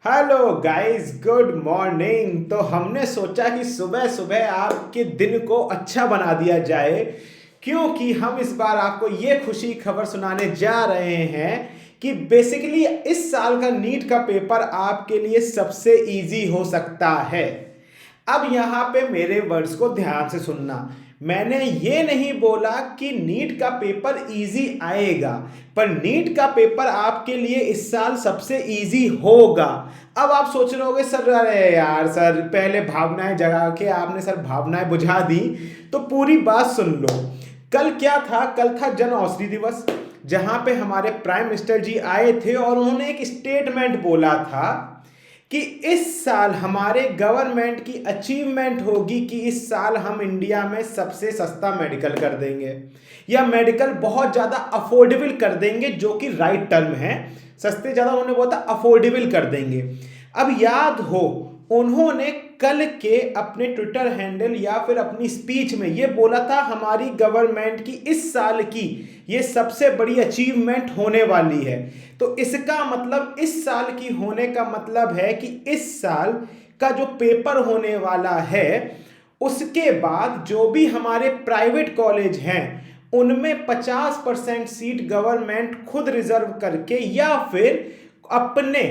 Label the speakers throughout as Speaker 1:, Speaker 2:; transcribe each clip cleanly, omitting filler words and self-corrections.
Speaker 1: Hello guys, good morning. तो हमने सोचा कि सुबह सुबह आपके दिन को अच्छा बना दिया जाए, क्योंकि हम इस बार आपको ये खुशी खबर सुनाने जा रहे हैं कि बेसिकली इस साल का नीट का पेपर आपके लिए सबसे इजी हो सकता है। अब यहाँ पे मेरे वर्ड्स को ध्यान से सुनना। मैंने ये नहीं बोला कि नीट का पेपर इजी आएगा, पर नीट का पेपर आपके लिए इस साल सबसे इजी होगा। अब आप सोच रहे होगे सर, अरे यार सर, पहले भावनाएं जगा के आपने सर भावनाएं बुझा दी। तो पूरी बात सुन लो। कल क्या था? कल था जन औषधि दिवस, जहां पे हमारे प्राइम मिनिस्टर जी आए थे और उन्होंने एक स्टेटमेंट बोला था कि इस साल हमारे गवर्नमेंट की अचीवमेंट होगी कि इस साल हम इंडिया में सबसे सस्ता मेडिकल कर देंगे, या मेडिकल बहुत ज़्यादा अफोर्डेबल कर देंगे, जो कि राइट टर्म है। सस्ते ज़्यादा उन्होंने बोला था, अफोर्डेबल कर देंगे। अब याद हो, उन्होंने कल के अपने ट्विटर हैंडल या फिर अपनी स्पीच में ये बोला था हमारी गवर्नमेंट की इस साल की ये सबसे बड़ी अचीवमेंट होने वाली है। तो इसका मतलब, इस साल की होने का मतलब है कि इस साल का जो पेपर होने वाला है उसके बाद जो भी हमारे प्राइवेट कॉलेज हैं उनमें 50% सीट गवर्नमेंट खुद रिजर्व करके या फिर अपने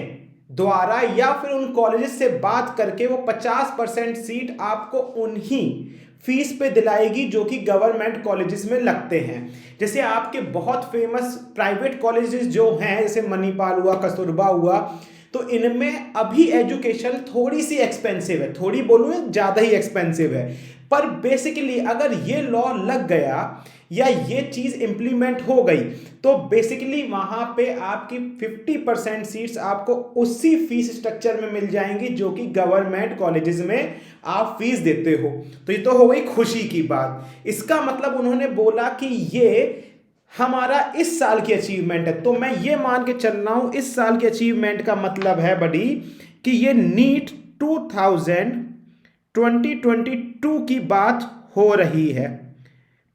Speaker 1: द्वारा या फिर उन कॉलेजेस से बात करके वो 50% सीट आपको उन्हीं फीस पे दिलाएगी जो कि गवर्नमेंट कॉलेजेस में लगते हैं। जैसे आपके बहुत फेमस प्राइवेट कॉलेजेस जो हैं, जैसे मणिपाल हुआ, कस्तूरबा हुआ, तो इनमें अभी एजुकेशन थोड़ी सी एक्सपेंसिव है। थोड़ी बोलूँ, ज़्यादा ही एक्सपेंसिव है। पर बेसिकली अगर ये लॉ लग गया या ये चीज़ इंप्लीमेंट हो गई तो बेसिकली वहाँ पे आपकी 50% सीट्स आपको उसी फीस स्ट्रक्चर में मिल जाएंगी जो कि गवर्नमेंट कॉलेजेस में आप फीस देते हो। तो ये तो हो गई खुशी की बात। इसका मतलब उन्होंने बोला कि ये हमारा इस साल की अचीवमेंट है। तो मैं ये मान के चल रहा हूँ इस साल की अचीवमेंट का मतलब है बड़ी कि ये नीट 2022 की बात हो रही है।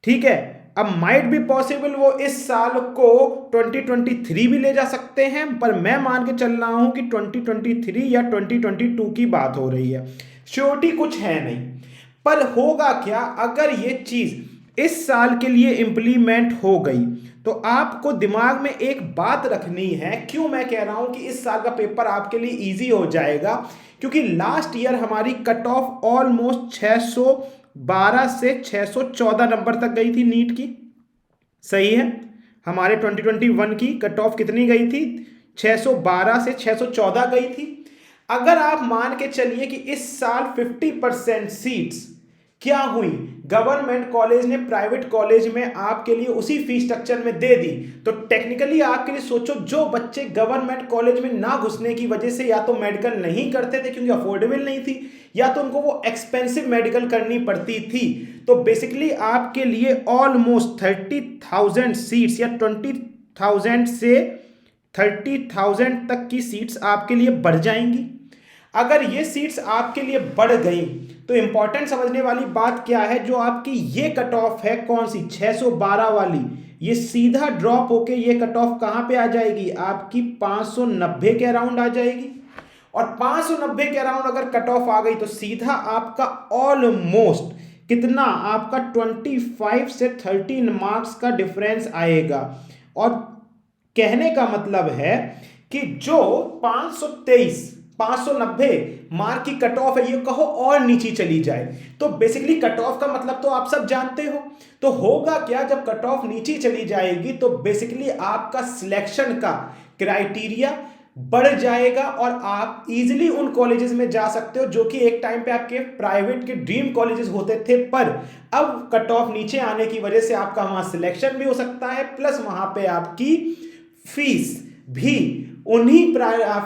Speaker 1: ठीक है, अब माइट भी पॉसिबल वो इस साल को 2023 भी ले जा सकते हैं, पर मैं मान के चल रहा हूं कि 2023 या 2022 की बात हो रही है। श्योरिटी कुछ है नहीं। पर होगा क्या अगर ये चीज इस साल के लिए इंप्लीमेंट हो गई? तो आपको दिमाग में एक बात रखनी है। क्यों मैं कह रहा हूं कि इस साल का पेपर आपके लिए इजी हो जाएगा? क्योंकि लास्ट ईयर हमारी कट ऑफ ऑलमोस्ट 612 से 614 नंबर तक गई थी नीट की। सही है, हमारे 2021 की कट ऑफ कितनी गई थी? 612 से 614 गई थी। अगर आप मान के चलिए कि इस साल 50% सीट्स क्या हुई, गवर्नमेंट कॉलेज ने प्राइवेट कॉलेज में आपके लिए उसी फीस स्ट्रक्चर में दे दी, तो टेक्निकली आपके लिए सोचो, जो बच्चे गवर्नमेंट कॉलेज में ना घुसने की वजह से या तो मेडिकल नहीं करते थे क्योंकि अफोर्डेबल नहीं थी, या तो उनको वो एक्सपेंसिव मेडिकल करनी पड़ती थी, तो बेसिकली आपके लिए ऑलमोस्ट 30,000 सीट्स या 20,000 से 30,000 तक की सीट्स आपके लिए बढ़ जाएंगी। अगर ये सीट्स आपके लिए बढ़ गई तो इंपॉर्टेंट समझने वाली बात क्या है, जो आपकी ये कट ऑफ है कौन सी 612 वाली, ये सीधा ड्रॉप होके ये कट ऑफ कहां पे आ जाएगी? आपकी 590 के अराउंड आ जाएगी। और 590 के अराउंड अगर कट ऑफ आ गई तो सीधा आपका ऑलमोस्ट कितना, आपका 25 से 13 मार्क्स का डिफरेंस आएगा। और कहने का मतलब है कि जो 590 मार्क की कट ऑफ है, ये कहो और नीचे चली जाए, तो बेसिकली कट ऑफ का मतलब तो आप सब जानते हो। तो होगा क्या, जब कट ऑफ नीचे चली जाएगी तो बेसिकली आपका सिलेक्शन का क्राइटेरिया बढ़ जाएगा और आप इजीली उन कॉलेजेस में जा सकते हो जो कि एक टाइम पे आपके प्राइवेट के ड्रीम कॉलेजेस होते थे, पर अब कट ऑफ नीचे आने की वजह से आपका वहां सिलेक्शन भी हो सकता है, प्लस वहां पे आपकी फीस भी उन्हीं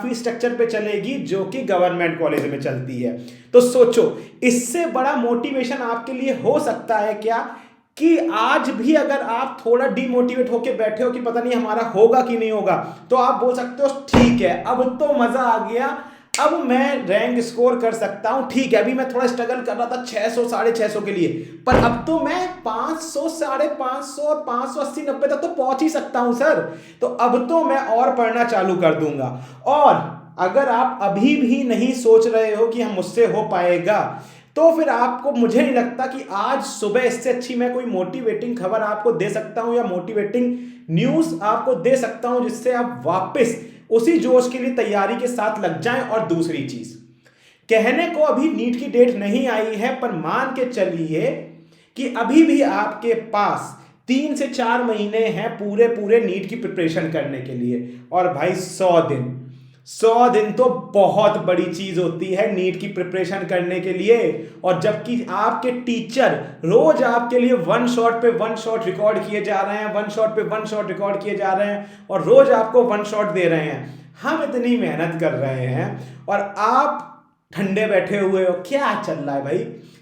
Speaker 1: फीस स्ट्रक्चर पे चलेगी जो कि गवर्नमेंट कॉलेज में चलती है। तो सोचो, इससे बड़ा मोटिवेशन आपके लिए हो सकता है क्या कि आज भी अगर आप थोड़ा डिमोटिवेट होके बैठे हो कि पता नहीं हमारा होगा कि नहीं होगा, तो आप बोल सकते हो ठीक है, अब तो मजा आ गया, अब मैं रैंक स्कोर कर सकता हूं। ठीक है, अभी मैं थोड़ा स्ट्रगल कर रहा था 600 650 के लिए, पर अब तो मैं 500 550 और 580 90 तक तो पहुंच ही सकता हूं सर। तो अब तो मैं और पढ़ना चालू कर दूंगा। और अगर आप अभी भी नहीं सोच रहे हो कि हम मुझसे हो पाएगा, तो फिर आपको, मुझे नहीं लगता कि आज सुबह इससे अच्छी मैं कोई मोटिवेटिंग खबर आपको दे सकता हूं या मोटिवेटिंग न्यूज़ आपको दे सकता हूं जिससे आप वापस उसी जोश के लिए तैयारी के साथ लग जाएं। और दूसरी चीज, कहने को अभी नीट की डेट नहीं आई है, पर मान के चलिए कि अभी भी आपके पास 3 से 4 महीने हैं पूरे पूरे नीट की प्रिपरेशन करने के लिए। और भाई 100 दिन तो बहुत बड़ी चीज होती है नीट की प्रिपरेशन करने के लिए। और जबकि आपके टीचर रोज आपके लिए वन शॉट पे वन शॉट रिकॉर्ड किए जा रहे हैं, वन शॉट पे वन शॉट रिकॉर्ड किए जा रहे हैं, और रोज आपको वन शॉट दे रहे हैं। हम इतनी मेहनत कर रहे हैं और आप ठंडे बैठे हुए हो, क्या चल रहा है भाई?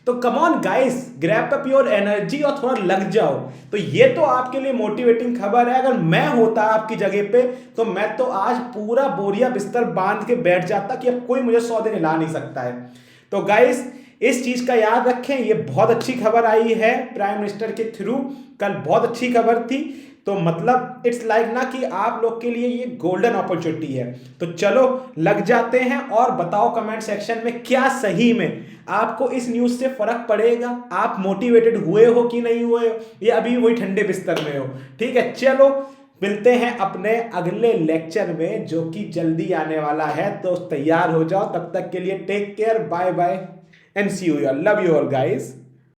Speaker 1: तो come on guys, grab up your energy और थोड़ा लग जाओ। तो ये तो आपके लिए मोटिवेटिंग खबर है। अगर मैं होता आपकी जगह पे तो मैं तो आज पूरा बोरिया बिस्तर बांध के बैठ जाता कि अब कोई मुझे 100 दिन हिला नहीं सकता है। तो गाइस, इस चीज का याद रखें, ये बहुत अच्छी खबर आई है प्राइम मिनिस्टर के थ्रू। कल बहुत अच्छी खबर थी। तो मतलब इट्स लाइक ना कि आप लोग के लिए ये गोल्डन अपॉर्चुनिटी है। तो चलो लग जाते हैं और बताओ कमेंट सेक्शन में क्या सही में आपको इस न्यूज से फर्क पड़ेगा, आप मोटिवेटेड हुए हो कि नहीं हुए हो, या अभी वही ठंडे बिस्तर में हो। ठीक है, चलो मिलते हैं अपने अगले लेक्चर में जो कि जल्दी आने वाला है। तो तैयार हो जाओ, तब तक के लिए take care, bye bye and see you, love you all guys.